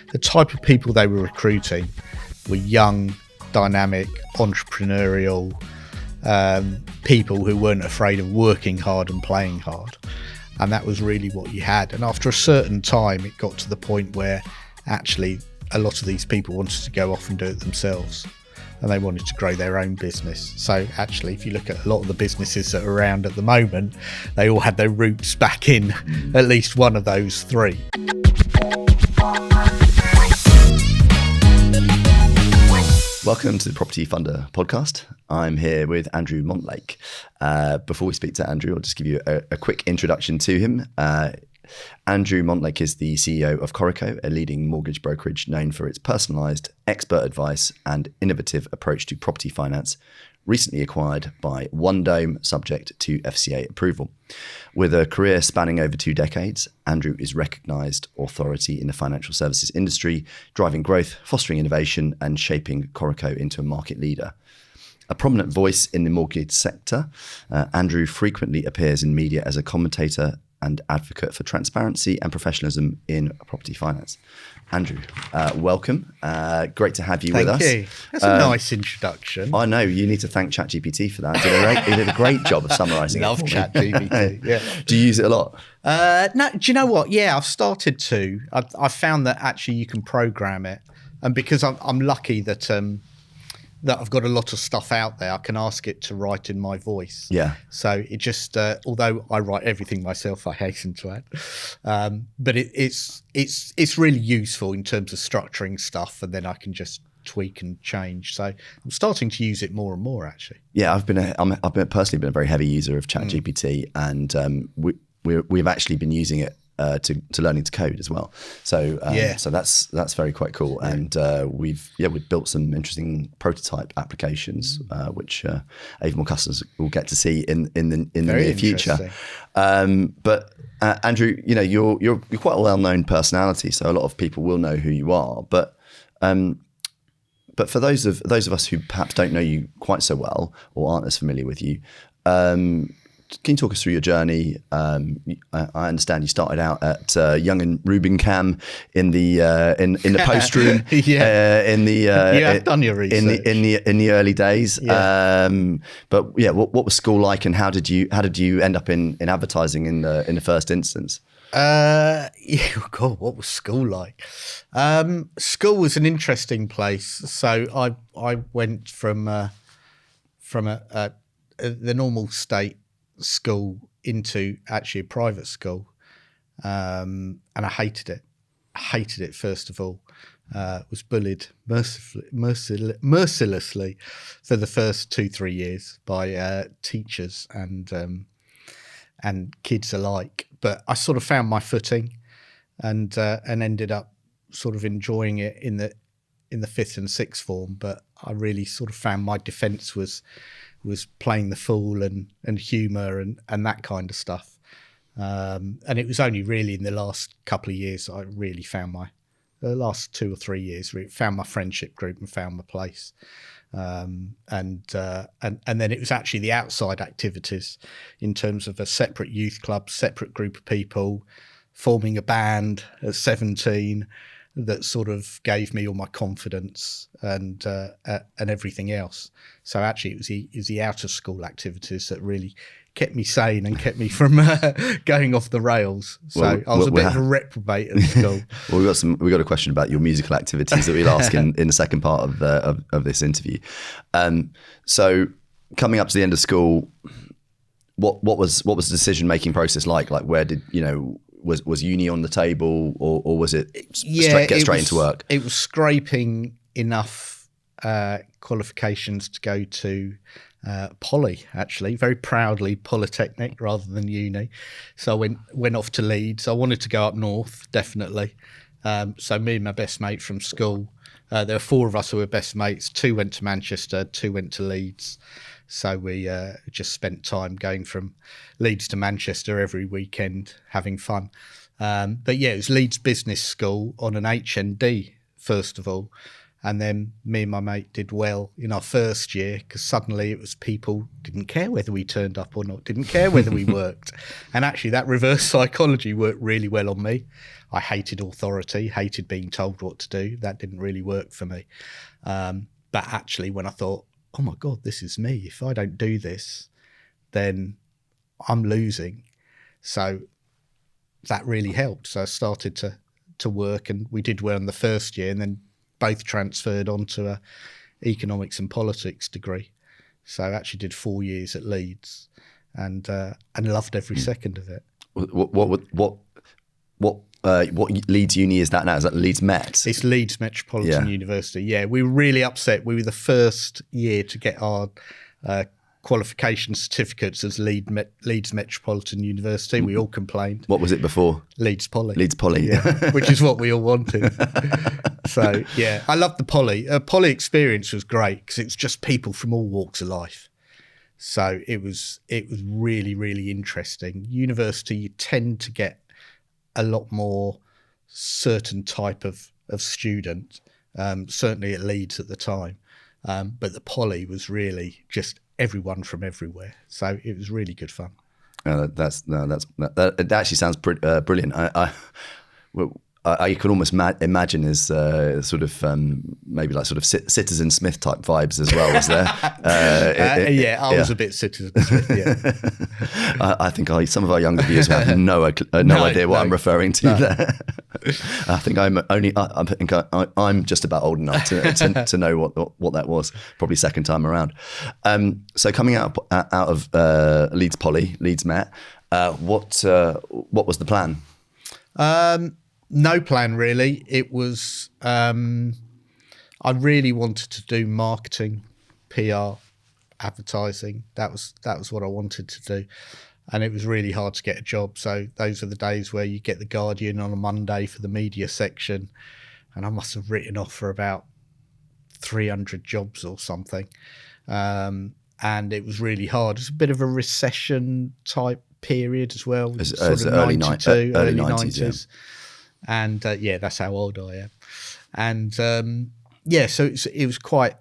the type of people they were recruiting were young, dynamic, entrepreneurial people who weren't afraid of working hard and playing hard. And that was really what you had. And after a certain time, it got to the point where actually a lot of these people wanted to go off and do it themselves. And they wanted to grow their own business. So actually, if you look at a lot of the businesses that are around at the moment, they all had their roots back in at least one of those three. Welcome to the Property Funder podcast. I'm here with Andrew Montlake. Before we speak to Andrew, I'll just give you a quick introduction to him. Andrew Montlake is the CEO of Coreco, a leading mortgage brokerage known for its personalised, expert advice and innovative approach to property finance, recently acquired by OneDome, subject to FCA approval. With a career spanning over 2 decades, Andrew is recognised authority in the financial services industry, driving growth, fostering innovation and shaping Coreco into a market leader. A prominent voice in the mortgage sector, Andrew frequently appears in media as a commentator and advocate for transparency and professionalism in property finance. Andrew, welcome. Great to have you with us. Thank you. That's a nice introduction. I know, you need to thank ChatGPT for that. He did a great job of summarising it. Love ChatGPT, yeah. Do you use it a lot? No, do you know what? Yeah, I've started to. I've found that actually you can program it. And because I'm lucky that I've got a lot of stuff out there, I can ask it to write in my voice. Yeah. So it just, although I write everything myself, I hasten to add, but it's really useful in terms of structuring stuff, and then I can just tweak and change. So I'm starting to use it more and more, actually. Yeah, I've personally been a very heavy user of ChatGPT, and we've actually been using it to learning to code as well. So so that's very quite cool. Yeah. And we've built some interesting prototype applications, which Avamore customers will get to see in the near future. But Andrew, you're quite a well-known personality, so a lot of people will know who you are. But for those of us who perhaps don't know you quite so well or aren't as familiar with you, can you talk us through your journey? I understand you started out at Young and Rubicam in the post room. Yeah. You have done your research in the early days. Yeah. But yeah, what was school like, and how did you end up in advertising in the first instance? God, what was school like? School was an interesting place. So I went from the normal state school into actually a private school, and I hated it first of all. Was bullied mercilessly for the first 2-3 years by teachers and kids alike, but I sort of found my footing and ended up sort of enjoying it in the 5th and 6th form. But I really sort of found my defence was playing the fool and humour and that kind of stuff. And it was only really in the last couple of years I really found the last 2 or 3 years, really found my friendship group and found my place. And then it was actually the outside activities in terms of a separate youth club, separate group of people, forming a band at 17, that sort of gave me all my confidence and everything else. So actually, it was the out of school activities that really kept me sane and kept me from going off the rails. So I was a bit of a reprobate at school. Well, we got a question about your musical activities that we'll ask in the second part of this interview. So coming up to the end of school, what was the decision making process like? Like, where did was uni on the table, or was it straight into work? It was scraping enough qualifications to go to Poly, actually, very proudly Polytechnic rather than uni. So I went off to Leeds. I wanted to go up north, definitely. So me and my best mate from school, there were 4 of us who were best mates. 2 went to Manchester, 2 went to Leeds. So we just spent time going from Leeds to Manchester every weekend, having fun. But yeah, it was Leeds Business School on an HND, first of all. And then me and my mate did well in our first year because suddenly it was people didn't care whether we turned up or not, didn't care whether we worked. And actually that reverse psychology worked really well on me. I hated authority, hated being told what to do. That didn't really work for me. But actually when I thought, oh my God, this is me. If I don't do this, then I'm losing. So that really helped. So I started to work, and we did well in the first year, and then both transferred onto a economics and politics degree. So I actually did 4 years at Leeds, and loved every second of it. What Leeds Uni is that now? Is that Leeds Met? It's Leeds Metropolitan University. Yeah, we were really upset. We were the first year to get our qualification certificates as Leeds Metropolitan University. We all complained. What was it before? Leeds Poly. Leeds Poly. Yeah, which is what we all wanted. So, yeah, I loved the Poly. Poly experience was great because it was just people from all walks of life. So it was really, really interesting. University, you tend to get a lot more certain type of student, certainly at Leeds at the time. But the Poly was really just everyone from everywhere. So it was really good fun. That actually sounds brilliant. I could almost imagine as sort of maybe like sort of Citizen Smith type vibes as well. Was there? I was a bit Citizen Smith. Yeah, I think some of our younger viewers have no idea what I'm referring to there. I think I'm just about old enough to know what that was. Probably second time around. So coming out of Leeds Poly, Leeds Met, what was the plan? No plan really. It was, I really wanted to do marketing, PR, advertising. That was what I wanted to do. And it was really hard to get a job. So those are the days where you get the Guardian on a Monday for the media section. And I must have written off for about 300 jobs or something. And it was really hard. It's a bit of a recession type period as well. As early 90s. Yeah. And that's how old I am. And so it was quite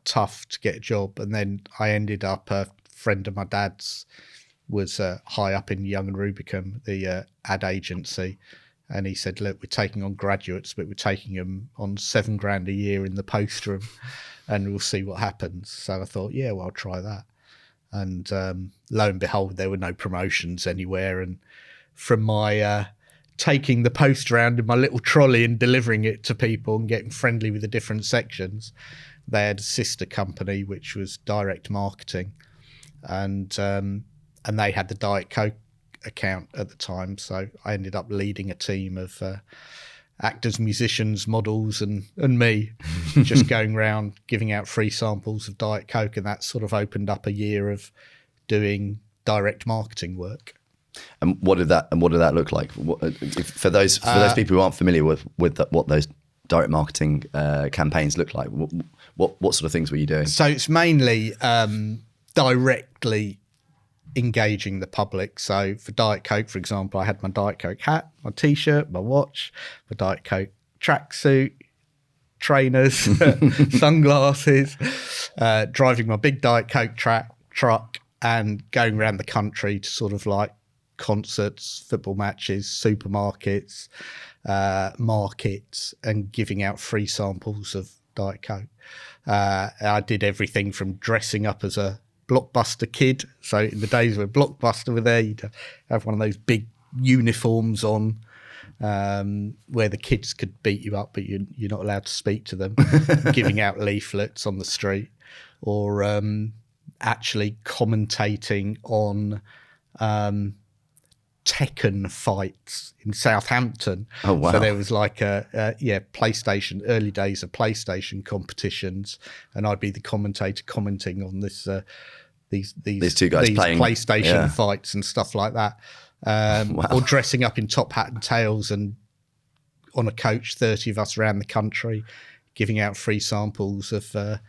tough to get a job. And then I ended up, a friend of my dad's was high up in Young and Rubicam, the ad agency. And he said, look, we're taking on graduates, but we're taking them on $7,000 a year in the post room, and we'll see what happens. So I thought, yeah, well, I'll try that. And lo and behold, there were no promotions anywhere. And from my taking the post around in my little trolley and delivering it to people and getting friendly with the different sections, they had a sister company which was direct marketing, and they had the Diet Coke account at the time. So I ended up leading a team of actors, musicians, models, and me, just going around giving out free samples of Diet Coke, and that sort of opened up a year of doing direct marketing work. And what did that look like? For those people who aren't familiar with what those direct marketing campaigns look like, what sort of things were you doing? So it's mainly directly engaging the public. So for Diet Coke, for example, I had my Diet Coke hat, my T-shirt, my watch, my Diet Coke tracksuit, trainers, sunglasses, driving my big Diet Coke truck and going around the country to sort of like concerts, football matches, supermarkets, markets, and giving out free samples of Diet Coke. I did everything from dressing up as a Blockbuster kid. So in the days where Blockbuster were there, you'd have one of those big uniforms on, where the kids could beat you up, but you're not allowed to speak to them, giving out leaflets on the street, or actually commentating on Tekken fights in Southampton. Oh wow! So there was like PlayStation, early days of PlayStation competitions, and I'd be the commentator commenting on this these two guys playing PlayStation fights and stuff like that. Wow. Or dressing up in top hat and tails and on a coach, 30 of us around the country, giving out free samples of a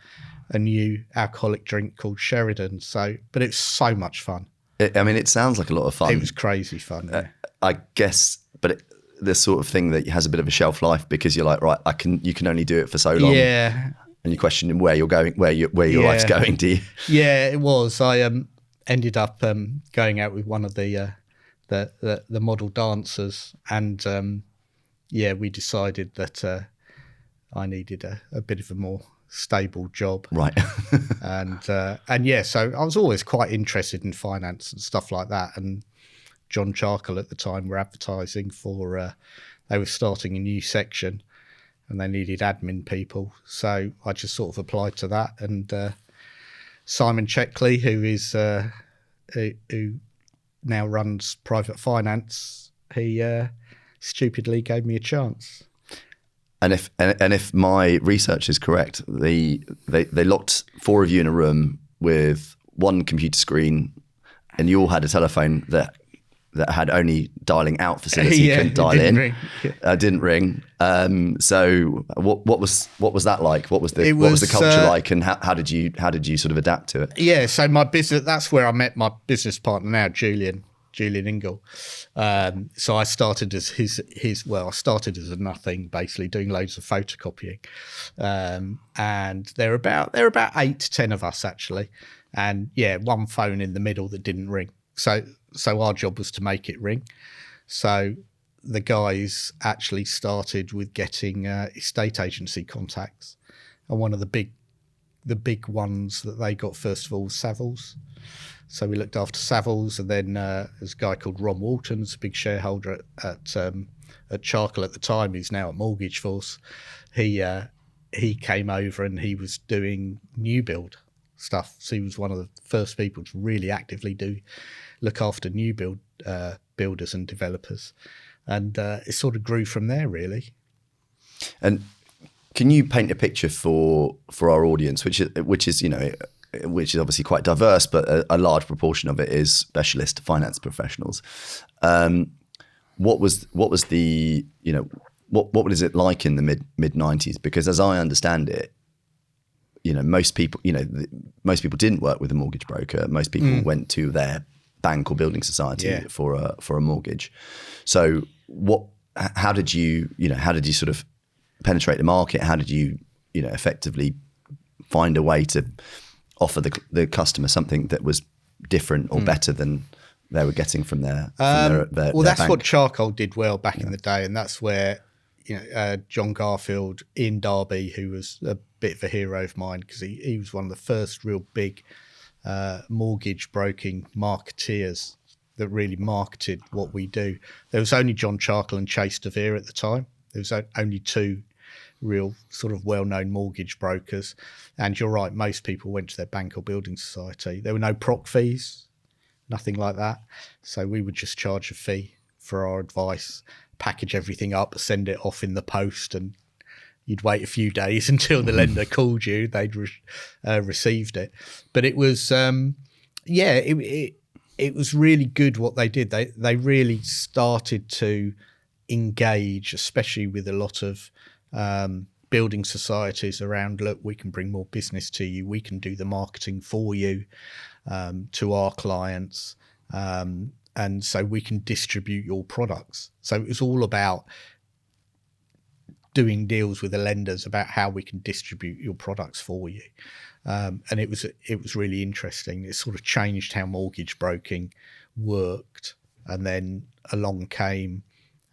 new alcoholic drink called Sheridan. So, but it's so much fun. It sounds like a lot of fun. It was crazy fun. Yeah. I guess, but the sort of thing that has a bit of a shelf life because you're like, right, you can only do it for so long. Yeah. And you're questioning where you're going, where your life's going, do you? Yeah, it was. I ended up going out with one of the model dancers, and we decided that I needed a bit of a more stable job. Right. and so I was always quite interested in finance and stuff like that. And John Charkle at the time were advertising for, they were starting a new section and they needed admin people. So I just sort of applied to that. And Simon Checkley, who now runs private finance, he stupidly gave me a chance. And if my research is correct, they locked 4 of you in a room with one computer screen, and you all had a telephone that had only dialing out facility, couldn't dial in. Ring. Didn't ring. So what was that like? What was the culture like, and how did you sort of adapt to it? Yeah, so my business, that's where I met my business partner now, Julian Ingle. So I started as I started as a nothing, basically doing loads of photocopying. And there were about 8 to 10 of us actually. And one phone in the middle that didn't ring. So our job was to make it ring. So the guys actually started with getting estate agency contacts. And one of the big ones that they got first of all was Savills. So we looked after Savills, and then there's a guy called Ron Waltons, a big shareholder at Charkle at the time. He's now at Mortgage Force. He came over and he was doing new build stuff. So he was one of the first people to really actively look after new build builders and developers, and it sort of grew from there really. And can you paint a picture for our audience, which is obviously quite diverse, but a large proportion of it is specialist finance professionals. What was the what was it like in the mid 90s? Because as I understand it, most people didn't work with a mortgage broker. Most people went to their bank or building society for a mortgage. So how did you sort of penetrate the market? How did you effectively find a way to offer the customer something that was different or better than they were getting from their that's bank? What Charcoal did well back in the day, and that's where John Garfield in Derby, who was a bit of a hero of mine because he was one of the first real big mortgage broking marketeers that really marketed what we do. There was only John Charkle and Chase DeVere at the time. There was only 2 real sort of well-known mortgage brokers. And you're right, most people went to their bank or building society. There were no proc fees, nothing like that. So we would just charge a fee for our advice, package everything up, send it off in the post, and you'd wait a few days until the lender called you. They'd received it. But it was, it was really good what they did. They really started to engage, especially with a lot of building societies around, look, we can bring more business to you. We can do the marketing for you to our clients. And so we can distribute your products. So it was all about doing deals with the lenders about how we can distribute your products for you. And it was really interesting. It sort of changed how mortgage broking worked. And then along came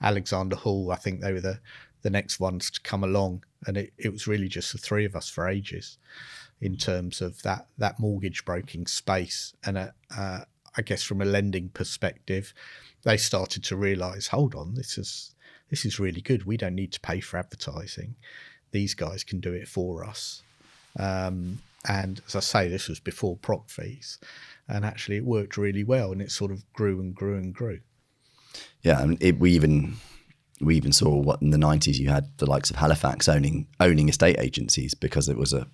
Alexander Hall. I think they were the next ones to come along. And it was really just the 3 of us for ages in terms of that mortgage broking space. And I guess from a lending perspective, they started to realise, hold on, this is really good. We don't need to pay for advertising. These guys can do it for us. And as I say, this was before proc fees, and actually it worked really well, and it sort of grew and grew and grew. Yeah, and we even saw what in the 90s you had the likes of Halifax owning estate agencies because it was a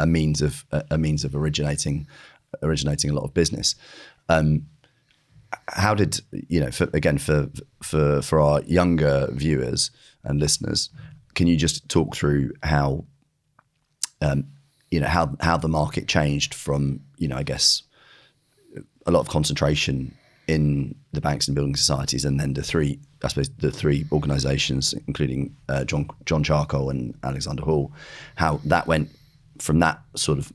means of originating a lot of business. How did for our younger viewers and listeners, can you just talk through how the market changed from I guess a lot of concentration in the banks and building societies, and then the three organisations, including John Charcoal and Alexander Hall, how that went from that sort of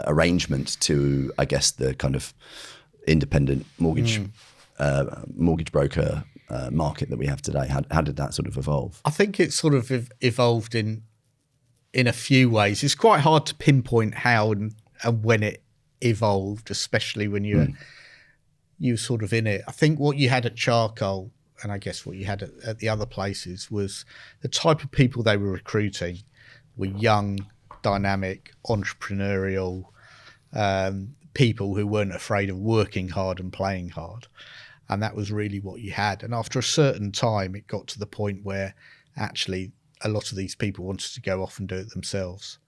arrangement to, I guess, the kind of independent mortgage broker market that we have today. How did that sort of evolve? I think it sort of evolved in a few ways. It's quite hard to pinpoint how and when it evolved, especially when you were sort of in it. I think what you had at Charcoal, and I guess what you had at the other places, was the type of people they were recruiting were young, dynamic, entrepreneurial people who weren't afraid of working hard and playing hard. And that was really what you had. And after a certain time, it got to the point where actually a lot of these people wanted to go off and do it themselves,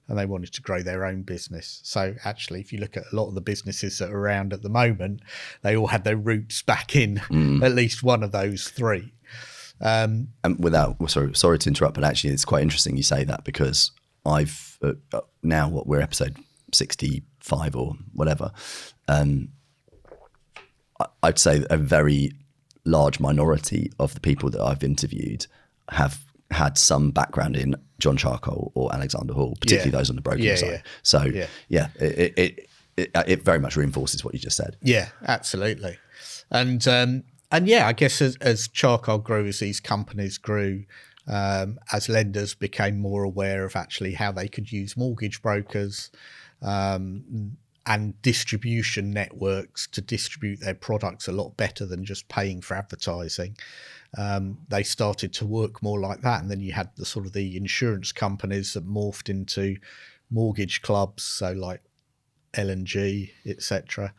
and they wanted to grow their own business. So actually, if you look at a lot of the businesses that are around at the moment, they all had their roots back in at least one of those three. And sorry to interrupt, but actually it's quite interesting you say that, because I've now we're episode 65 or whatever. I'd say a very large minority of the people that I've interviewed have had some background in John Charcoal or Alexander Hall, particularly those on the broking side. So it very much reinforces what you just said. Yeah, absolutely. And yeah, I guess as Charcoal grew, as these companies grew, as lenders became more aware of actually how they could use mortgage brokers and distribution networks to distribute their products a lot better than just paying for advertising. They started to work more like that. And then you had the sort of the insurance companies that morphed into mortgage clubs. So like L&G, etc.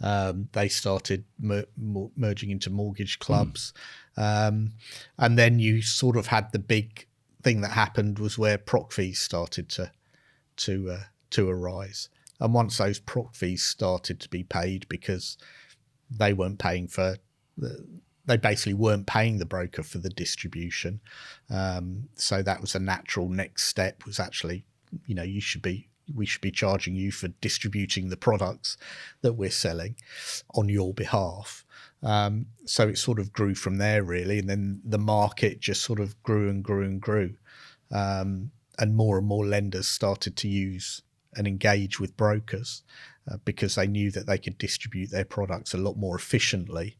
They started merging into mortgage clubs. And then you sort of had the big thing that happened was where proc fees started to arise. And once those proc fees started to be paid, because they weren't paying for they basically weren't paying the broker for the distribution. So that was a natural next step, was actually, we should be charging you for distributing the products that we're selling on your behalf. So it sort of grew from there, really. And then the market just sort of grew and grew and grew. And more lenders started to use and engage with brokers because they knew that they could distribute their products a lot more efficiently.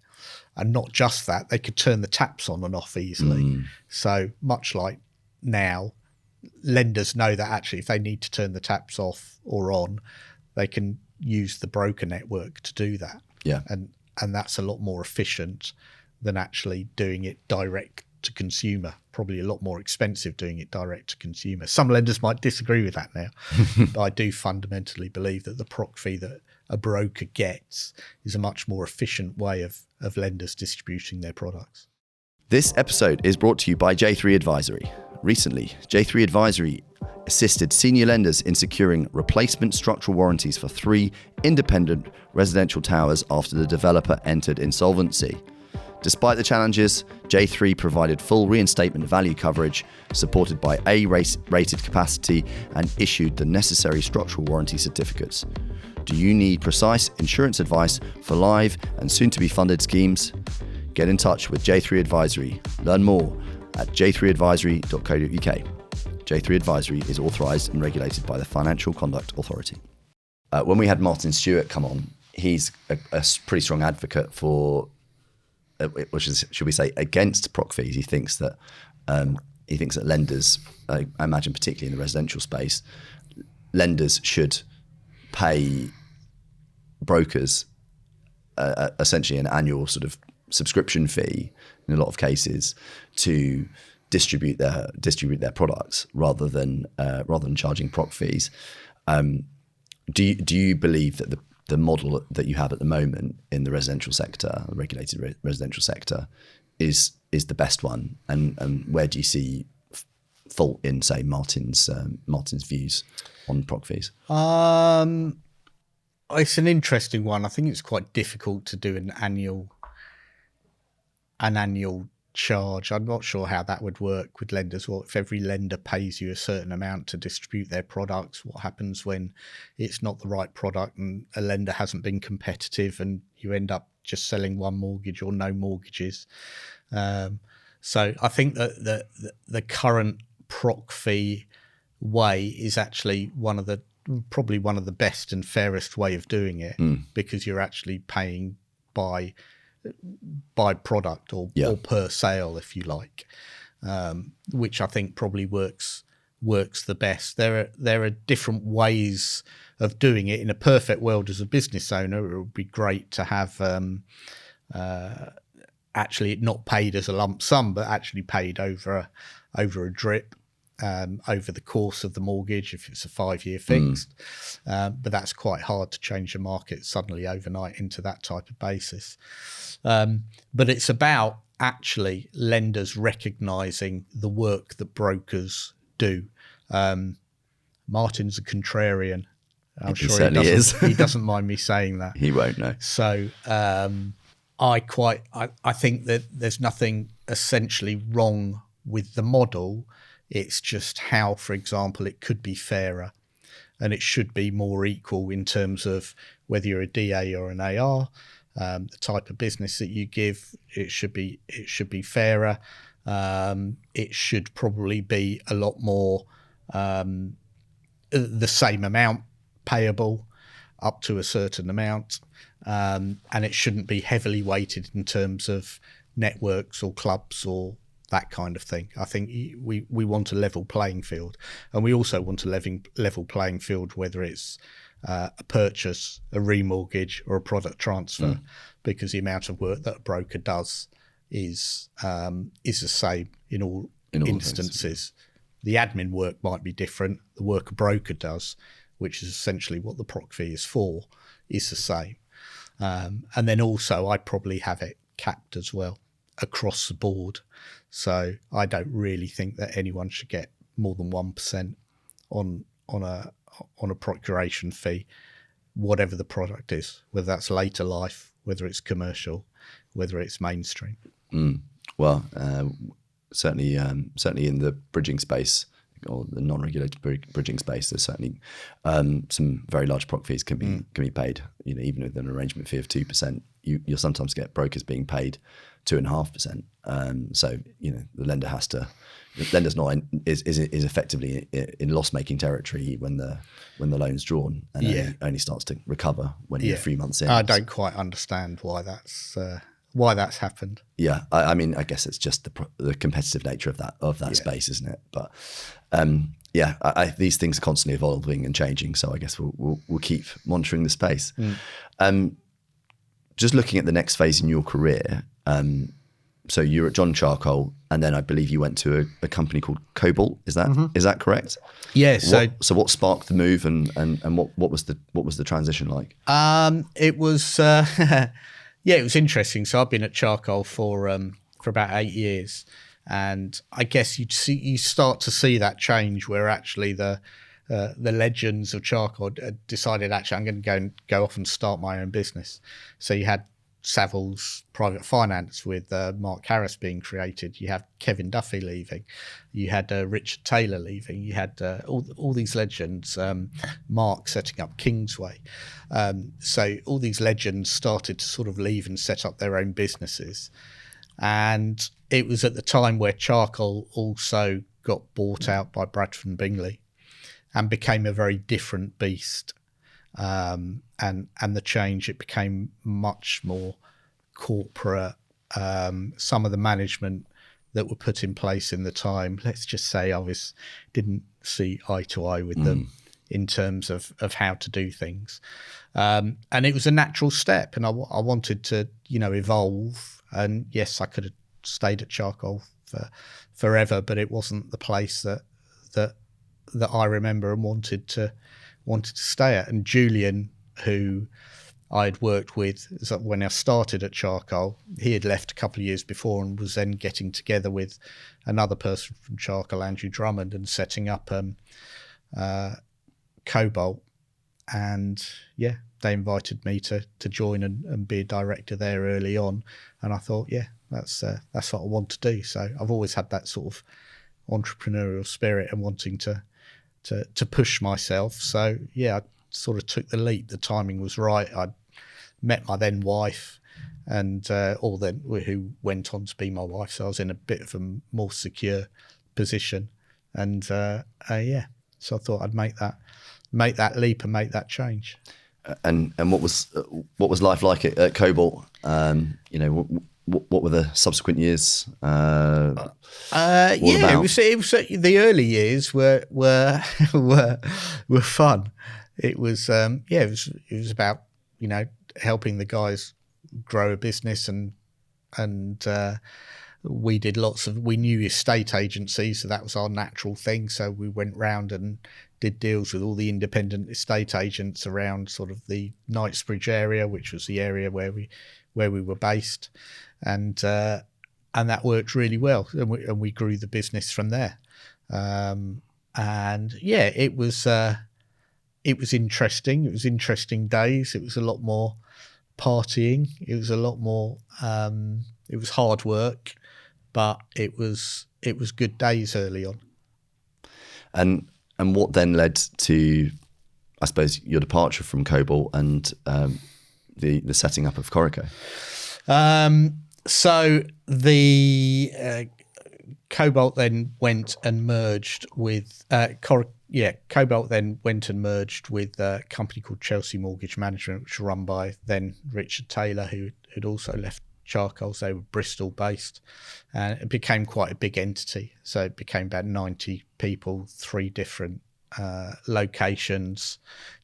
And not just that, they could turn the taps on and off easily. So much like now, lenders know that actually if they need to turn the taps off or on, they can use the broker network to do that. Yeah. And that's a lot more efficient than actually doing it direct to consumer. Probably a lot more expensive doing it direct to consumer. Some lenders might disagree with that now, but I do fundamentally believe that the proc fee that a broker gets is a much more efficient way of lenders distributing their products. This episode is brought to you by J3 Advisory. Recently, J3 Advisory assisted senior lenders in securing replacement structural warranties for 3 independent residential towers after the developer entered insolvency. Despite the challenges, J3 provided full reinstatement value coverage, supported by A-rated capacity, and issued the necessary structural warranty certificates. Do you need precise insurance advice for live and soon-to-be funded schemes? Get in touch with J3 Advisory. Learn more at j3advisory.co.uk. J3 Advisory is authorised and regulated by the Financial Conduct Authority. When we had Martin Stewart come on, he's a pretty strong advocate for, which is, should we say, against proc fees. He thinks that lenders, I imagine particularly in the residential space, lenders should pay brokers essentially an annual sort of subscription fee in a lot of cases to distribute their products rather than charging proc fees. Do you believe that the model that you have at the moment in the residential sector, the regulated residential sector, is the best one? And where do you see fault in, say, Martin's views on proc fees? It's an interesting one. I think it's quite difficult to do an annual charge. I'm not sure how that would work with lenders. Or if every lender pays you a certain amount to distribute their products, what happens when it's not the right product and a lender hasn't been competitive and you end up just selling one mortgage or no mortgages? So I think that the current proc fee way is actually probably one of the best and fairest way of doing it, because you're actually paying by product or per sale, if you like, which I think probably works the best. There are different ways of doing it. In a perfect world, as a business owner, it would be great to have actually not paid as a lump sum, but actually paid over a drip over the course of the mortgage if it's a 5-year fixed. But that's quite hard to change the market suddenly overnight into that type of basis. But it's about actually lenders recognising the work that brokers do. Martin's a contrarian. I'm sure he is. He doesn't mind me saying that. He won't know. So I think that there's nothing essentially wrong with the model. It's just how, for example, it could be fairer, and it should be more equal in terms of whether you're a DA or an AR, the type of business that you give. It should be fairer. It should probably be a lot more the same amount payable up to a certain amount, and it shouldn't be heavily weighted in terms of networks or clubs or that kind of thing. I think we want a level playing field, and we also want a level playing field whether it's a purchase, a remortgage, or a product transfer, because the amount of work that a broker does is the same in all instances. The admin work might be different. The work a broker does, which is essentially what the proc fee is for, is the same. And then also I probably have it capped as well across the board. So I don't really think that anyone should get more than 1% on a procuration fee, whatever the product is, whether that's later life, whether it's commercial, whether it's mainstream. Well, certainly in the bridging space or the non-regulated bridging space, there's certainly some very large proc fees can be paid. You know, even with an arrangement fee of 2%, you'll sometimes get brokers being paid 2.5%. So you know the lender's not is effectively in loss-making territory when the loan's drawn, and only starts to recover when you're 3 months in. I don't quite understand why that's happened. Yeah, I mean, I guess it's just the competitive nature of that space, isn't it? But these things are constantly evolving and changing, so I guess we'll keep monitoring the space. Just looking at the next phase in your career, so you're at John Charcoal, and then I believe you went to a company called Cobalt. Is that correct? Yes. So what sparked the move, and what was the transition like? It was it was interesting. So I've been at Charcoal for about 8 years, and I guess you start to see that change where actually the legends of Charcoal decided, actually, I'm going to go off and start my own business. So you had Savills Private Finance with Mark Harris being created. You had Kevin Duffy leaving. You had Richard Taylor leaving. You had all these legends. Mark setting up Kingsway. So all these legends started to sort of leave and set up their own businesses. And it was at the time where Charcoal also got bought out by Bradford and Bingley and became a very different beast. And the change, it became much more corporate. Some of the management that were put in place in the time, let's just say didn't see eye to eye with them in terms of how to do things. And it was a natural step, and I wanted to, evolve. And yes, I could have stayed at Charcoal for forever, but it wasn't the place that I remember and wanted to stay at. And Julian, who I'd worked with when I started at Charcoal, he had left a couple of years before and was then getting together with another person from Charcoal, Andrew Drummond, and setting up Cobalt. And they invited me to join and be a director there early on. And I thought, that's what I want to do. So I've always had that sort of entrepreneurial spirit and wanting to push myself. So yeah, I sort of took the leap. The timing was right. I met my then wife, and who went on to be my wife. So I was in a bit of a more secure position, and so I thought I'd make that leap and make that change. And what was life like at Cobalt? What were the subsequent years? It was the early years were fun. It was it was about helping the guys grow a business, and we did we knew estate agencies, so that was our natural thing. So we went round and did deals with all the independent estate agents around sort of the Knightsbridge area, which was the area where we were based, and that worked really well, and we grew the business from there. It was interesting. It was interesting days. It was a lot more partying. It was a lot more. It was hard work, but it was good days early on. And what then led to, I suppose, your departure from Cobalt and the setting up of Coreco? So the Cobalt then went and merged with Cobalt then went and merged with a company called Chelsea Mortgage Management, which was run by then Richard Taylor, who had also left Charcoals. They were Bristol based, and it became quite a big entity. So it became about 90 people, 3 different locations: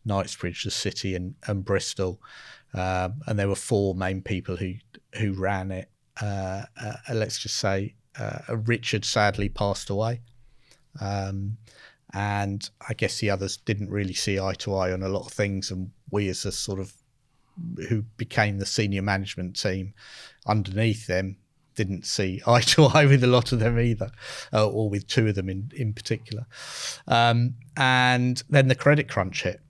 Knightsbridge, the city, and Bristol. And there were 4 main people who ran it. Let's just say Richard sadly passed away, and I guess the others didn't really see eye to eye on a lot of things, and we as a sort of who became the senior management team underneath them didn't see eye to eye with a lot of them either, or with 2 of them in particular. And then the credit crunch hit,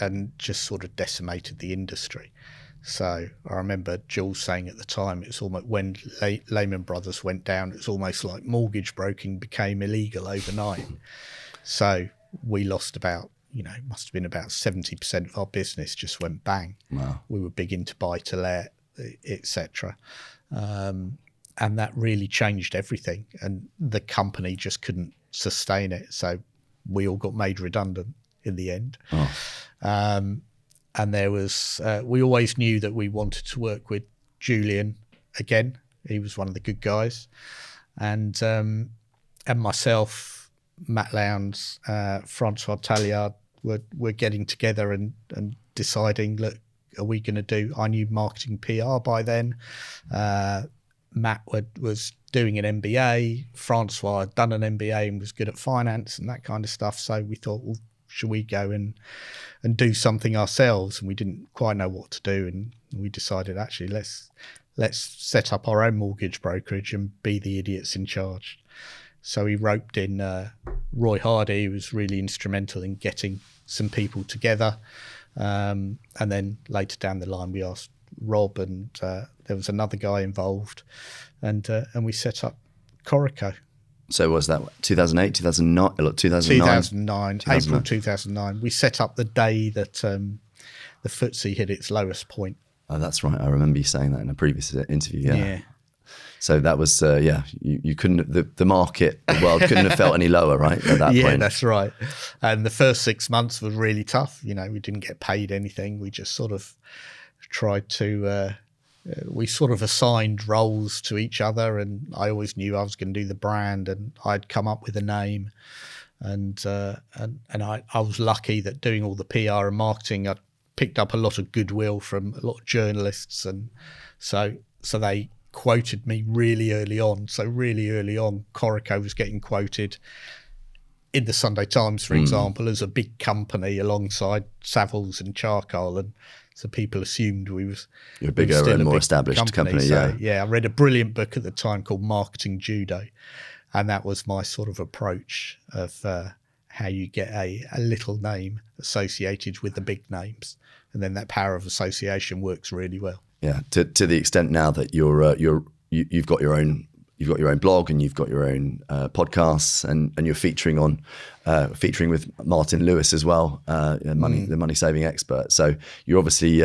and just sort of decimated the industry. So I remember Jules saying at the time, it's almost when Lehman Brothers went down, it's almost like mortgage broking became illegal overnight. So we lost about, must have been about 70% of our business just went bang. Wow. We were big into buy to let, etc. And that really changed everything. And the company just couldn't sustain it. So we all got made redundant in the end. Oh. And there was, we always knew that we wanted to work with Julian again. He was one of the good guys. And myself, Matt Lowndes, Francois Talliard were getting together and deciding, look, are we going to do, I knew marketing PR by then. Matt was doing an MBA. Francois had done an MBA and was good at finance and that kind of stuff. So we thought, well, should we go and do something ourselves? And we didn't quite know what to do. And we decided, actually, let's set up our own mortgage brokerage and be the idiots in charge. So we roped in Roy Hardy, who was really instrumental in getting some people together. And then later down the line, we asked Rob, and there was another guy involved, and we set up Coreco. So was that 2008, 2009? 2009, April 2009. We set up the day that the FTSE hit its lowest point. Oh, that's right. I remember you saying that in a previous interview. Yeah. So that was, you couldn't, the market, the world couldn't have felt any lower, right, at that point? Yeah, that's right. And the first 6 months was really tough. We didn't get paid anything. We just sort of tried to, we sort of assigned roles to each other, and I always knew I was going to do the brand, and I'd come up with a name. And I was lucky that doing all the PR and marketing, I picked up a lot of goodwill from a lot of journalists. And so they quoted me really early on. So really early on, Coreco was getting quoted in the Sunday Times, for example, as a big company alongside Savills and Charcoal, and so people assumed we was you're a bigger and more established company. So, I read a brilliant book at the time called Marketing Judo, and that was my sort of approach of how you get a little name associated with the big names, and then that power of association works really well. Yeah, to the extent now that you've got your own blog and you've got your own podcasts and you're featuring with Martin Lewis as well, the money saving expert. So you're obviously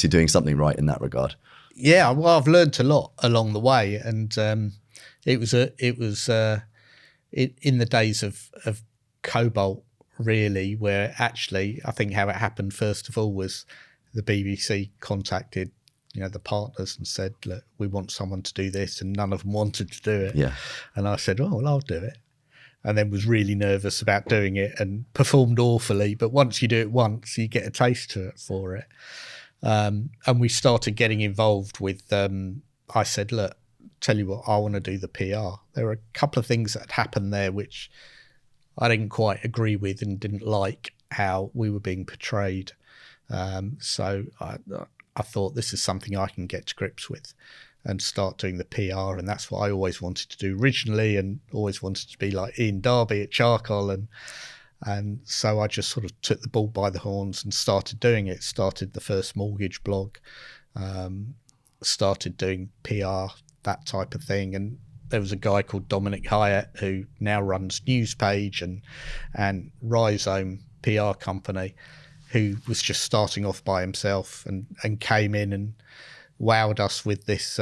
doing something right in that regard. Yeah, well, I've learned a lot along the way, and it was in the days of Cobalt, really, where actually I think how it happened first of all was the BBC contacted the partners and said, look, we want someone to do this, and none of them wanted to do it. Yeah. And I said, oh, well, I'll do it. And then was really nervous about doing it and performed awfully. But once you do it once, you get a taste for it. And we started getting involved with, I said, look, tell you what, I want to do the PR. There were a couple of things that had happened there which I didn't quite agree with and didn't like how we were being portrayed. So I thought this is something I can get to grips with and start doing the PR. And that's what I always wanted to do originally, and always wanted to be like Ian Darby at Charcoal. And so I just sort of took the bull by the horns and started doing it. Started the first mortgage blog, started doing PR, that type of thing. And there was a guy called Dominic Hyatt who now runs Newspage and Rhizome PR company, who was just starting off by himself and came in and wowed us with this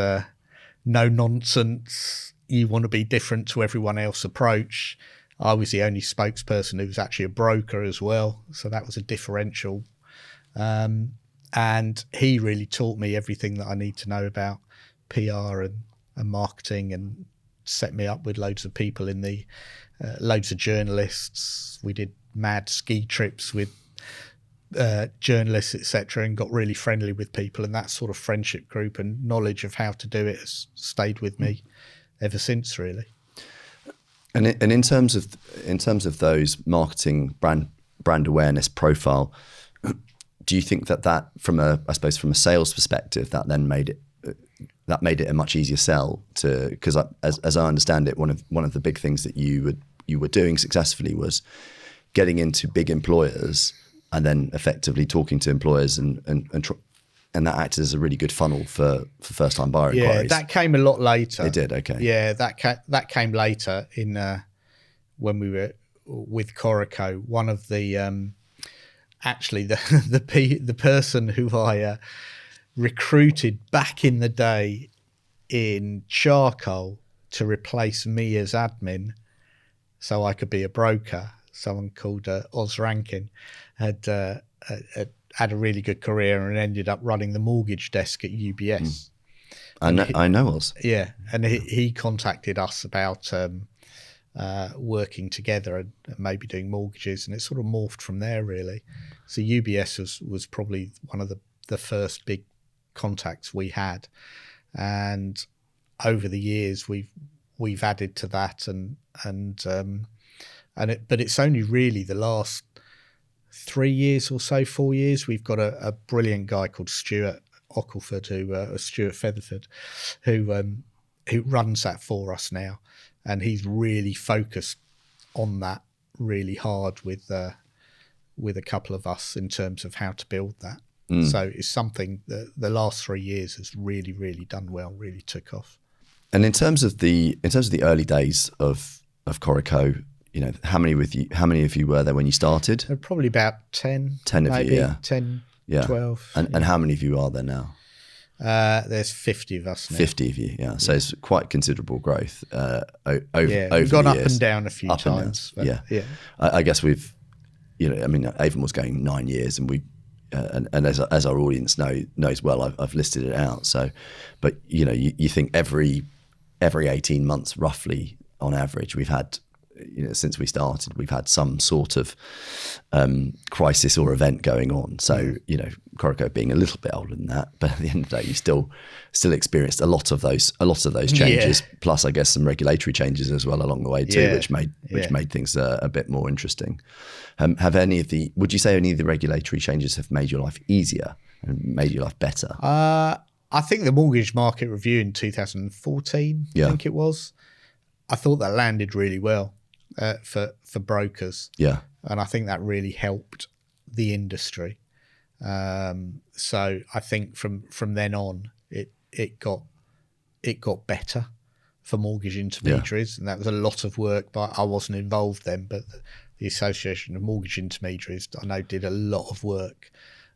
no nonsense, you want to be different to everyone else approach. I was the only spokesperson who was actually a broker as well, so that was a differential. And he really taught me everything that I need to know about PR and marketing, and set me up with loads of people in the loads of journalists. We did mad ski trips with journalists, etc., and got really friendly with people, and that sort of friendship group and knowledge of how to do it has stayed with me ever since, really. And in terms of those marketing brand awareness profile, do you think that from a sales perspective, that then made it a much easier sell to, because as I understand it, one of the big things that you were doing successfully was getting into big employers and then effectively talking to employers and that acted as a really good funnel for first-time buyer inquiries. Yeah, that came a lot later. It did, okay. Yeah, that came later in when we were with Coreco. One of the actually the person who I recruited back in the day in Charcoal to replace me as admin so I could be a broker, someone called Oz Rankin, had a really good career and ended up running the mortgage desk at UBS. I know Oz. Yeah, and he contacted us about working together and maybe doing mortgages, and it sort of morphed from there, really. So UBS was probably one of the first big contacts we had, and over the years we've added to that, but it's only really the last 3 years or so, 4 years, we've got a brilliant guy called Stuart Ockleford, Stuart Featherford, who runs that for us now, and he's really focused on that really hard with a couple of us in terms of how to build that. So it's something that the last 3 years has really, really done well, really took off. And in terms of the early days of Coreco, how many of you were there when you started? Probably about 10 of maybe, you, yeah. 10, yeah. 12. And how many of you are there now? There's 50 of us now. 50 of you, yeah. So it's quite considerable growth over we've gone the up years. and down a few times. But yeah. I guess we've, Avon was going 9 years, and we, and as our audience knows well, I've listed it out. So, but you think every 18 months, roughly on average, we've had, since we started, we've had some sort of crisis or event going on. So, Coreco being a little bit older than that, but at the end of the day, you still experienced a lot of those changes, plus I guess some regulatory changes as well along the way too, which made things a bit more interesting. Would you say any of the regulatory changes have made your life easier and made your life better? I think the mortgage market review in 2014, I think it was, I thought that landed really well for brokers. Yeah. And I think that really helped the industry. So I think from then on, it got better for mortgage intermediaries, and that was a lot of work. But I wasn't involved then. But the Association of Mortgage Intermediaries, I know, did a lot of work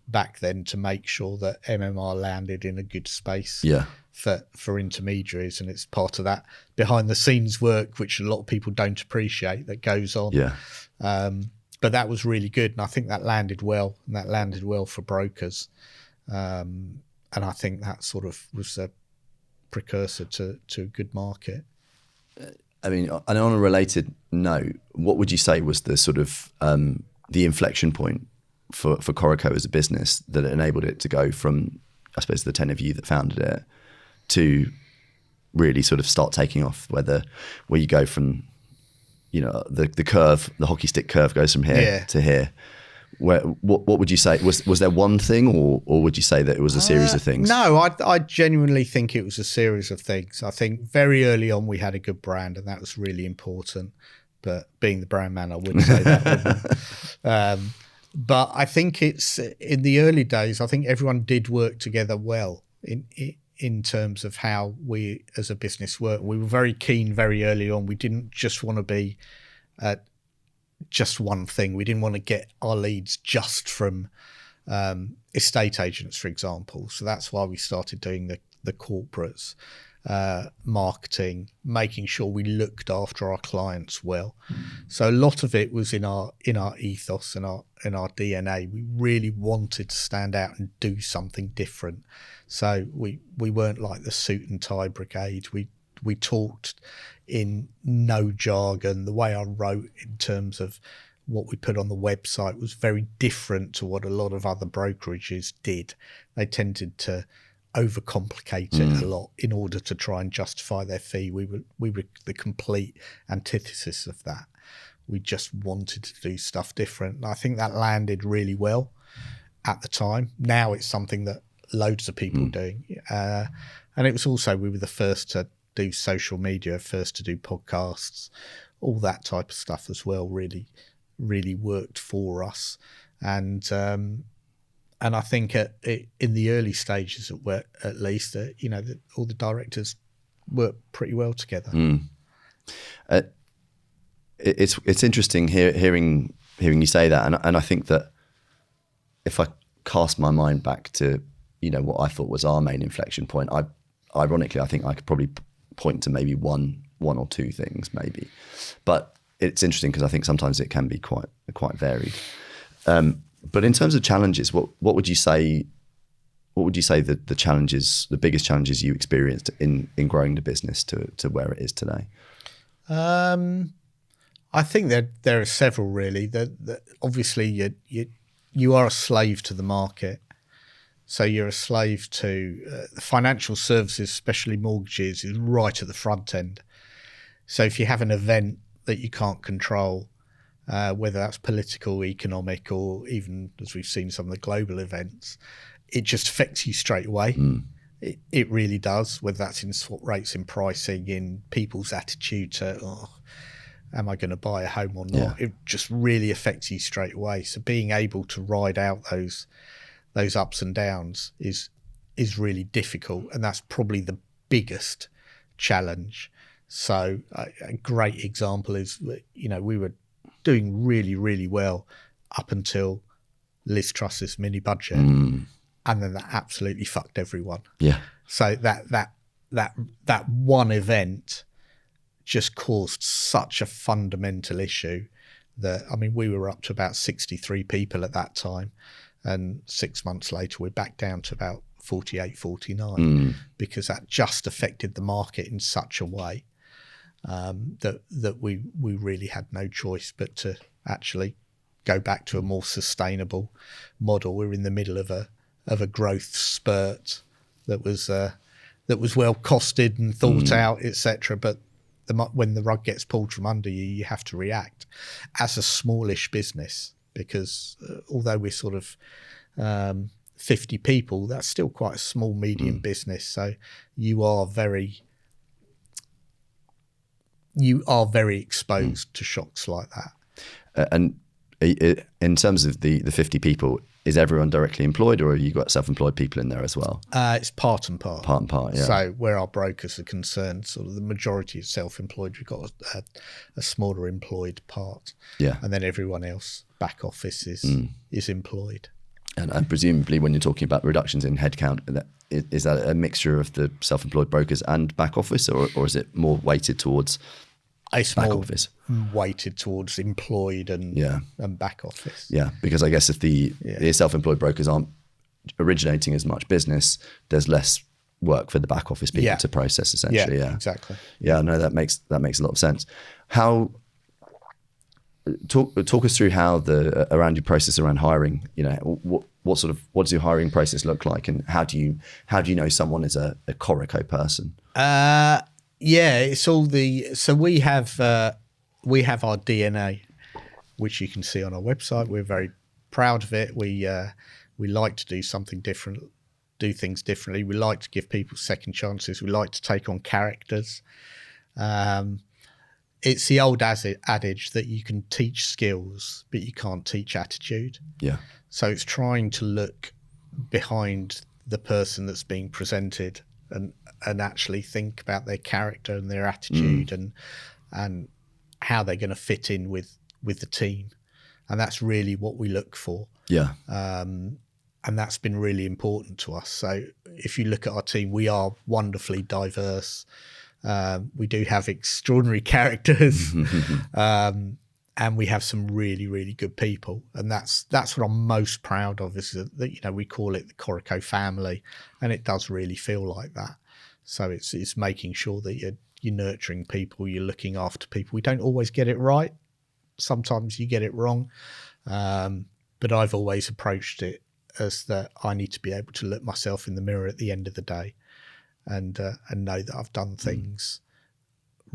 back then to make sure that MMR landed in a good space for intermediaries, and it's part of that behind the scenes work which a lot of people don't appreciate that goes on. But that was really good, and I think that landed well, and that landed well for brokers, and I think that sort of was a precursor to a good market. I mean, and on a related note, what would you say was the sort of the inflection point for Coreco as a business that enabled it to go from, I suppose, the 10 of you that founded it to really sort of start taking off, where you go from, you know, the curve, the hockey stick curve goes from here to here. What would you say? Was there one thing, or would you say that it was a series of things? No, I genuinely think it was a series of things. I think very early on we had a good brand, and that was really important. But being the brand man, I wouldn't say that. But I think it's in the early days, I think everyone did work together well in terms of how we as a business work. We were very keen very early on. We didn't just want to be just one thing. We didn't want to get our leads just from estate agents, for example. So that's why we started doing the corporates, marketing, making sure we looked after our clients well. So a lot of it was in our ethos and our DNA. We really wanted to stand out and do something different. So we weren't like the suit and tie brigade. We talked in no jargon. The way I wrote in terms of what we put on the website was very different to what a lot of other brokerages did. They tended to overcomplicate it a lot in order to try and justify their fee. We were the complete antithesis of that. We just wanted to do stuff different. And I think that landed really well at the time. Now it's something that loads of people are doing. And it was also, we were the first to do social media, first to do podcasts, all that type of stuff as well really, really worked for us. And I think in the early stages at least, you know, all the directors worked pretty well together. It's interesting hearing you say that, and I think that if I cast my mind back to, you know, what I thought was our main inflection point, ironically, I think I could probably point to maybe one or two things, maybe. But it's interesting because I think sometimes it can be quite varied. But in terms of challenges, what would you say? What would you say that the biggest challenges you experienced in growing the business to where it is today? I think there are several really. That obviously you are a slave to the market. So you're a slave to financial services, especially mortgages, is right at the front end. So if you have an event that you can't control, whether that's political, economic, or even, as we've seen, some of the global events, it just affects you straight away. It really does, whether that's in swap rates, in pricing, in people's attitude to, am I going to buy a home or not? It just really affects you straight away. So being able to ride out those ups and downs is really difficult, and that's probably the biggest challenge. So a great example is, you know, we were doing really, really well up until Liz Truss's mini budget, and then that absolutely fucked everyone. So that one event just caused such a fundamental issue that, I mean, we were up to about 63 people at that time. And 6 months later, we're back down to about 48, 49, because that just affected the market in such a way that we really had no choice but to actually go back to a more sustainable model. We're in the middle of a growth spurt that was well costed and thought out, etc. But when the rug gets pulled from under you, you have to react as a smallish business. Because although we're sort of 50 people, that's still quite a small, medium business. So you are very exposed to shocks like that. And in terms of the 50 people, is everyone directly employed, or have you got self-employed people in there as well? It's part and part. Part and part, yeah. So where our brokers are concerned, sort of the majority is self-employed. We've got a smaller employed part. Yeah. And then everyone else, back office is employed. And presumably when you're talking about reductions in headcount, is that a mixture of the self-employed brokers and back office, or is it more weighted towards back office? Weighted towards employed and back office. Yeah, because I guess if the self-employed brokers aren't originating as much business, there's less work for the back office people to process, essentially. Yeah, exactly. Yeah, no, that makes a lot of sense. How talk us through how around your process around hiring? You know, what does your hiring process look like, and how do you know someone is a Coreco person? Yeah, it's all so we have our DNA, which you can see on our website. We're very proud of it. We like to do something different, do things differently. We like to give people second chances. We like to take on characters. It's the old adage that you can teach skills, but you can't teach attitude. Yeah. So it's trying to look behind the person that's being presented and actually think about their character and their attitude and how they're going to fit in with the team. And that's really what we look for. Yeah. And that's been really important to us. So if you look at our team, we are wonderfully diverse. We do have extraordinary characters. And we have some really, really good people. And that's what I'm most proud of, is that, you know, we call it the Coreco family, and it does really feel like that. So it's making sure that you're nurturing people, you're looking after people. We don't always get it right. Sometimes you get it wrong. But I've always approached it as that I need to be able to look myself in the mirror at the end of the day and know that I've done things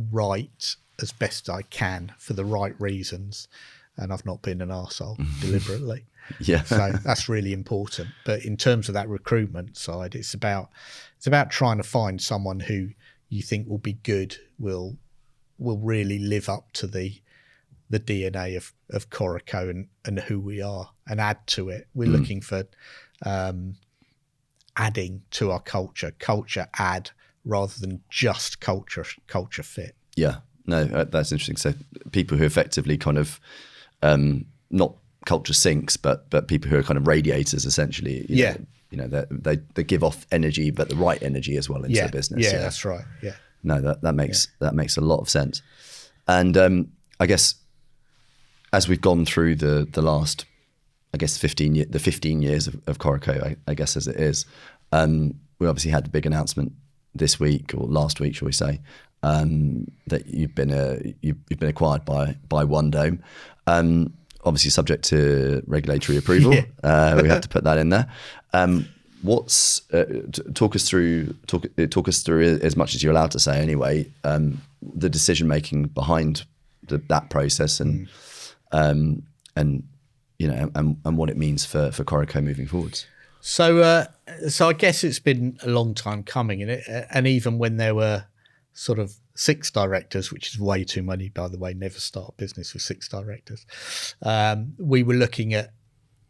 right as best I can for the right reasons, and I've not been an arsehole deliberately. Yeah. So that's really important. But in terms of that recruitment side, it's about trying to find someone who you think will be good, will really live up to the DNA of Coreco and who we are, and add to it. We're looking for adding to our culture add, rather than just culture fit. Yeah. No, that's interesting. So people who effectively kind of not culture sinks, but people who are kind of radiators, essentially. You know, they give off energy, but the right energy as well into the business. Yeah, that's right. Yeah. No, that makes a lot of sense. And I guess as we've gone through the last, I guess 15 years of Coreco, I guess as it is, we obviously had the big announcement this week, or last week, shall we say, that you've been acquired by OneDome, obviously subject to regulatory approval. We have to put that in there. Talk us through as much as you're allowed to say anyway, the decision making behind that process and you know, and what it means for Coreco moving forwards. So I guess it's been a long time coming, and even when there were sort of 6 directors, which is way too many, by the way, never start a business with 6 directors. We were looking at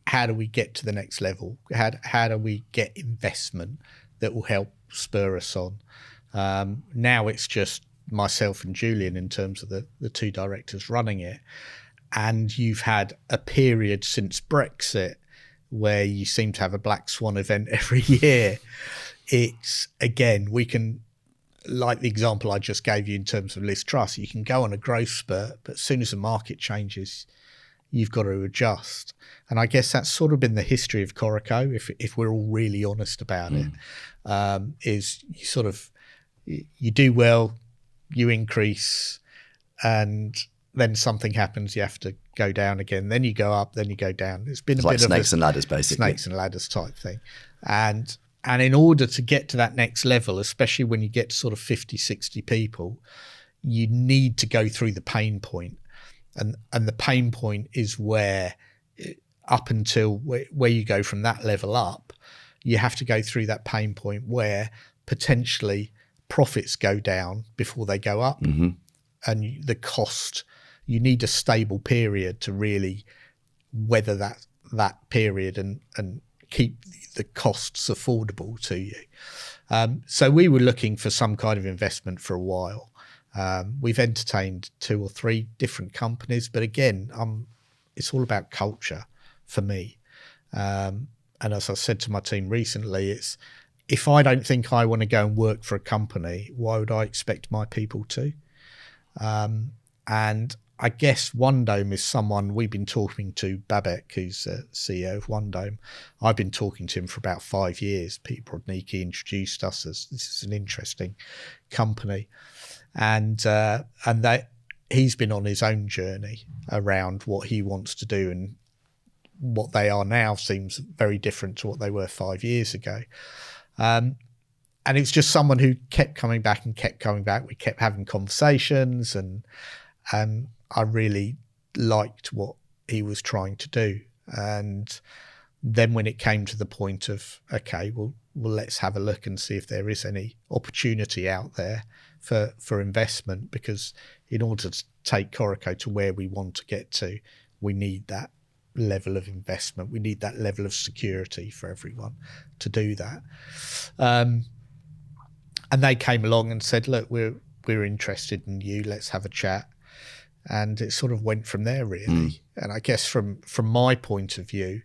how do we get to the next level? How do we get investment that will help spur us on? Now it's just myself and Julian in terms of the 2 directors running it. And you've had a period since Brexit where you seem to have a black swan event every year. It's, again, we can, like the example I just gave you in terms of Liz Truss, you can go on a growth spurt, but as soon as the market changes, you've got to adjust. And I guess that's sort of been the history of Coreco, if we're all really honest about it, is you sort of, you do well, you increase, and then something happens, you have to go down again, then you go up, then you go down. It's been a like bit snakes of and ladders, basically. Snakes and ladders type thing. And in order to get to that next level, especially when you get to sort of 50, 60 people, you need to go through the pain point. And the pain point is where, up until where you go from that level up, you have to go through that pain point where potentially profits go down before they go up. And the cost, you need a stable period to really weather that period and keep the costs affordable to you. So we were looking for some kind of investment for a while. We've entertained 2 or 3 different companies, but again, it's all about culture for me. And as I said to my team recently, it's if I don't think I want to go and work for a company, why would I expect my people to? And I guess OneDome is someone we've been talking to. Babek, who's CEO of OneDome, I've been talking to him for about 5 years. Pete Brodnicki introduced us as this is an interesting company, and he's been on his own journey around what he wants to do, and what they are now seems very different to what they were 5 years ago. And it's just someone who kept coming back and kept coming back. We kept having conversations, and I really liked what he was trying to do. And then when it came to the point of, okay, well, let's have a look and see if there is any opportunity out there for investment, because in order to take Coreco to where we want to get to, we need that level of investment. We need that level of security for everyone to do that. And they came along and said, look, we're interested in you. Let's have a chat. And it sort of went from there, really. And I guess from my point of view,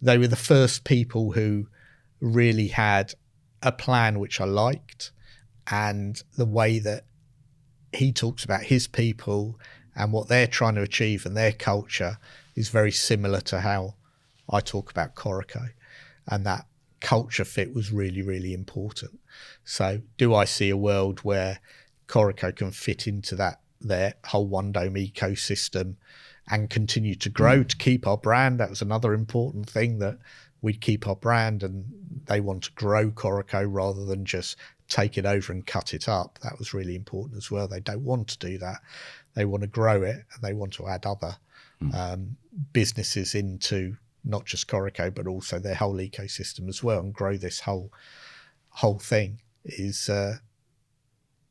they were the first people who really had a plan which I liked, and the way that he talks about his people and what they're trying to achieve and their culture is very similar to how I talk about Coreco, and that culture fit was really, really important. So do I see a world where Coreco can fit into their whole OneDome ecosystem and continue to grow to keep our brand? That was another important thing, that we'd keep our brand, and they want to grow Coreco rather than just take it over and cut it up. That was really important as well. They don't want to do that. They want to grow it, and they want to add other businesses into not just Coreco, but also their whole ecosystem as well, and grow this whole thing. Is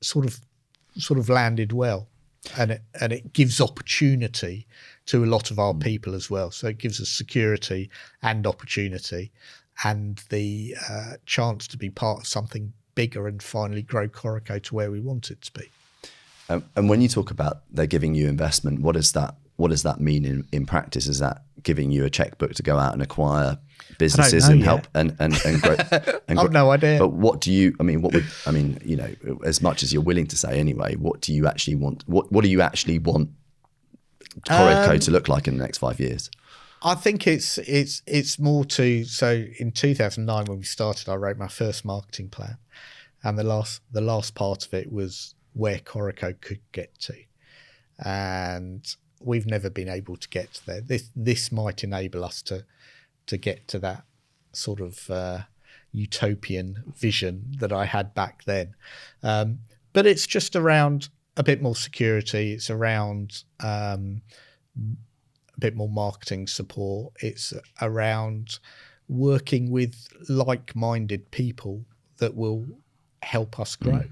sort of landed well, and it gives opportunity to a lot of our people as well. So it gives us security and opportunity, and the chance to be part of something bigger and finally grow Coreco to where we want it to be. And when you talk about they're giving you investment, what does that mean in practice? Is that giving you a checkbook to go out and acquire businesses and help and grow? I've no idea. But what do you? You know, as much as you're willing to say anyway, what do you actually want? What do you actually want Coreco to look like in the next 5 years? I think it's more to, so in 2009 when we started, I wrote my first marketing plan, and the last part of it was where Coreco could get to, and we've never been able to get to there. This might enable us to get to that sort of utopian vision that I had back then. But it's just around a bit more security. It's around a bit more marketing support. It's around working with like-minded people that will help us grow.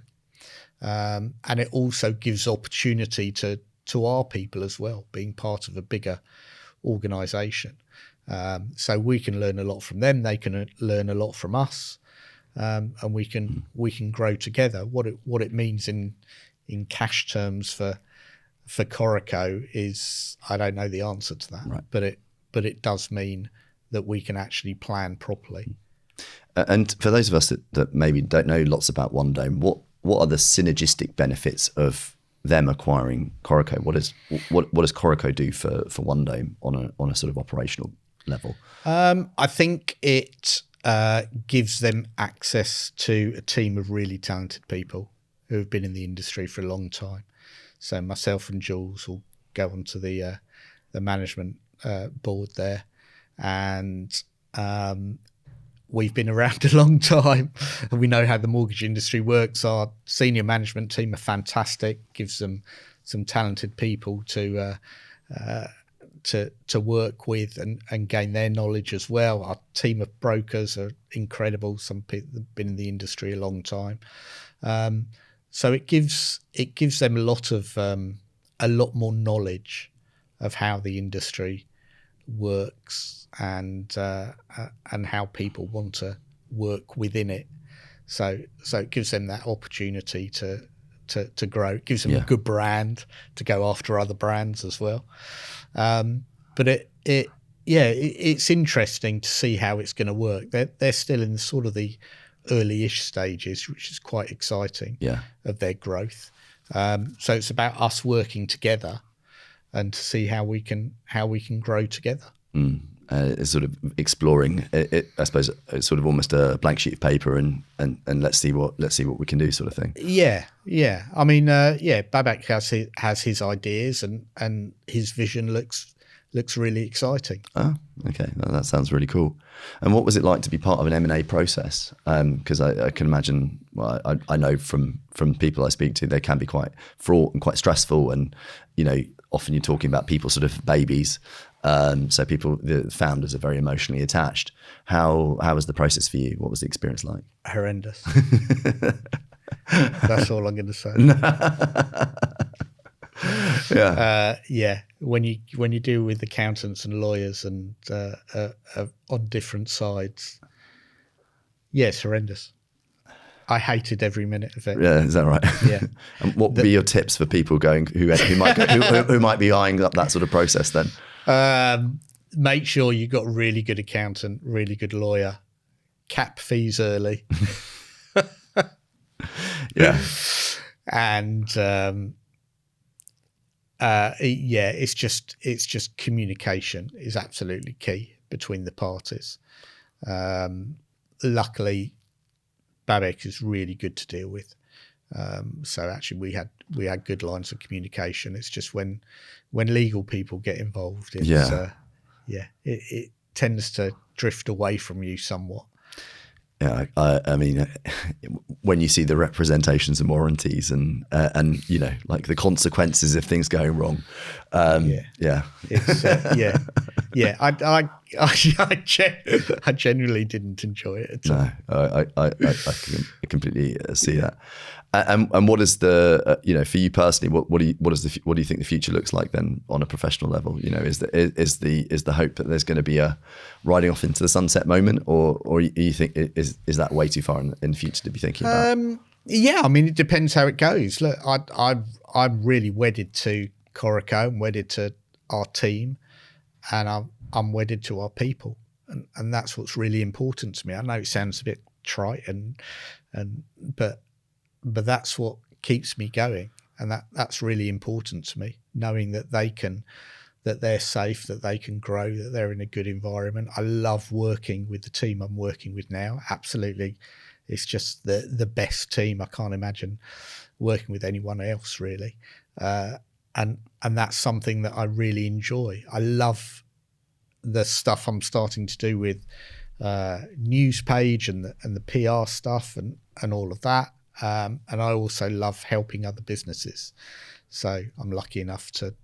And it also gives opportunity to our people as well, being part of a bigger organisation. So we can learn a lot from them. They can learn a lot from us, and we can grow together. What it means in cash terms for Coreco is, I don't know the answer to that, right. but it does mean that we can actually plan properly. And for those of us that maybe don't know lots about OneDome, what are the synergistic benefits of them acquiring Coreco? What does Coreco do for OneDome on a sort of operational level? I think it gives them access to a team of really talented people who have been in the industry for a long time. So myself and Jules will go onto the management board there, and we've been around a long time, and we know how the mortgage industry works. Our senior management team are fantastic, gives them some talented people to work with and gain their knowledge as well. Our team of brokers are incredible. Some people have been in the industry a long time. So it gives them a lot more knowledge of how the industry works and how people want to work within it. So it gives them that opportunity to grow. It gives them a good brand to go after other brands as well. But it's interesting to see how it's going to work. They're still in sort of the early-ish stages, which is quite exciting of their growth. So it's about us working together and to see how we can grow together. It's sort of exploring it. I suppose it's sort of almost a blank sheet of paper, and let's see what we can do, sort of thing. Yeah. I mean, Babak has his ideas, and his vision looks really exciting. Oh, okay, that sounds really cool. And what was it like to be part of an M&A process? Because I can imagine. Well, I know from people I speak to, they can be quite fraught and quite stressful, and often you're talking about people sort of babies. So the founders are very emotionally attached. How was the process for you? What was the experience like? Horrendous. That's all I'm going to say. When you deal with accountants and lawyers and on different sides, it's horrendous. I hated every minute of it. Yeah, is that right? Yeah. And what would be your tips for people going who might be eyeing up that sort of process then? Make sure you've got a really good accountant, really good lawyer. Cap fees early. Yeah. And it's just communication is absolutely key between the parties. Luckily, Babak is really good to deal with. So actually, we had good lines of communication. It's just when legal people get involved, it tends to drift away from you somewhat. Yeah, I mean, when you see the representations and warranties and like the consequences of things going wrong, It's, I genuinely didn't enjoy it at all. No, I can completely see that. And what is the for you personally? What do you think the future looks like then on a professional level? Is the hope that there's going to be a riding off into the sunset moment, or you think is that way too far in the future to be thinking about? I mean, it depends how it goes. Look, I'm really wedded to Coreco. I'm wedded to our team, and I'm wedded to our people, and that's what's really important to me. I know it sounds a bit trite, but that's what keeps me going, and that's really important to me. Knowing that that they're safe, that they can grow, that they're in a good environment. I love working with the team I'm working with now. Absolutely, it's just the best team. I can't imagine working with anyone else really, and that's something that I really enjoy. I love the stuff I'm starting to do with news page and the PR stuff and all of that. And I also love helping other businesses. So I'm lucky enough to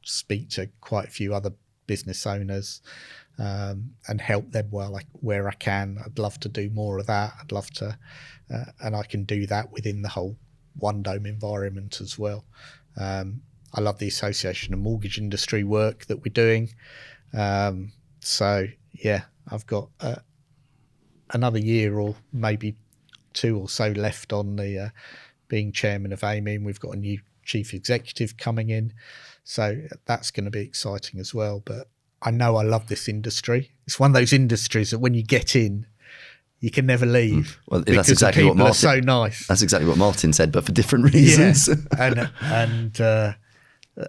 speak to quite a few other business owners and help them where I can. I'd love to do more of that. I'd love to, and I can do that within the whole OneDome environment as well. I love the Association of Mortgage Industry work that we're doing. I've got another year or maybe 2 or so left on the being chairman of AMI, and we've got a new chief executive coming in, so that's going to be exciting as well. But I know I love this industry. It's one of those industries that when you get in, you can never leave. Well, that's exactly what Martin. Are so nice. That's exactly what Martin said, but for different reasons. Yeah. and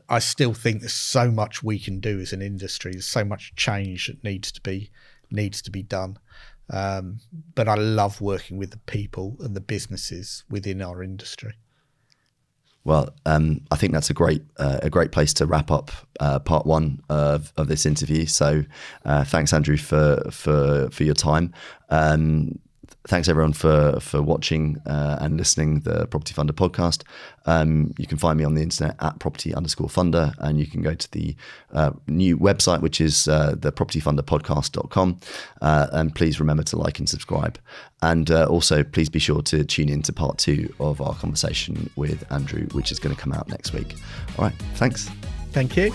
I still think there's so much we can do as an industry. There's so much change that needs to be done. But I love working with the people and the businesses within our industry. Well, I think that's a great place to wrap up part 1 of this interview. So thanks, Andrew, for your time. Thanks everyone for watching and listening the Property Funder podcast. You can find me on the internet at property_funder, and you can go to the new website, which is the propertyfunderpodcast.com. And please remember to like and subscribe. And also please be sure to tune in to part 2 of our conversation with Andrew, which is going to come out next week. All right, thanks. Thank you.